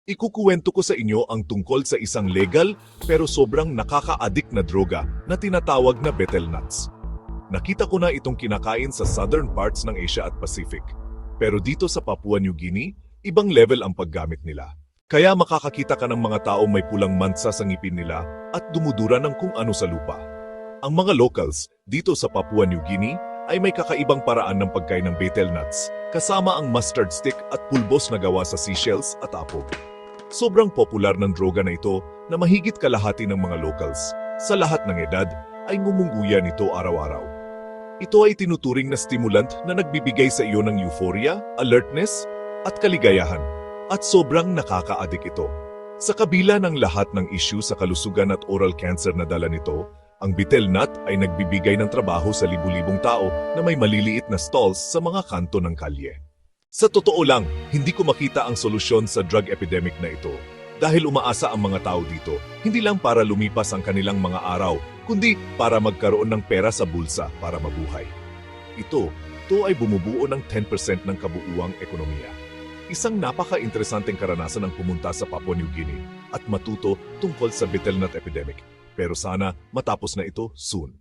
Ikukuwento ko sa inyo ang tungkol sa isang legal pero sobrang nakaka-addict na droga na tinatawag na betel nuts. Nakita ko na itong kinakain sa southern parts ng Asia at Pacific. Pero dito sa Papua New Guinea, ibang level ang paggamit nila. Kaya makakakita ka ng mga tao may pulang mansa sa ngipin nila at dumudura ng kung ano sa lupa. Ang mga locals dito sa Papua New Guinea ay may kakaibang paraan ng pagkain ng betel nuts kasama ang mustard stick at pulbos na gawa sa seashells at apog. Sobrang popular ng droga na ito na mahigit kalahati ng mga locals sa lahat ng edad ay ngumungguya nito araw-araw. Ito ay tinuturing na stimulant na nagbibigay sa iyo ng euphoria, alertness at kaligayahan at sobrang nakaka-addict ito. Sa kabila ng lahat ng issue sa kalusugan at oral cancer na dala nito, ang betel nut ay nagbibigay ng trabaho sa libu-libong tao na may maliliit na stalls sa mga kanto ng kalye. Sa totoo lang, hindi ko makita ang solusyon sa drug epidemic na ito dahil umaasa ang mga tao dito hindi lang para lumipas ang kanilang mga araw, kundi para magkaroon ng pera sa bulsa para mabuhay. Ito ay bumubuo ng 10% ng kabuuang ekonomiya. Isang napaka-interesanteng karanasan ang pumunta sa Papua New Guinea at matuto tungkol sa betel nut epidemic. Pero sana matapos na ito soon.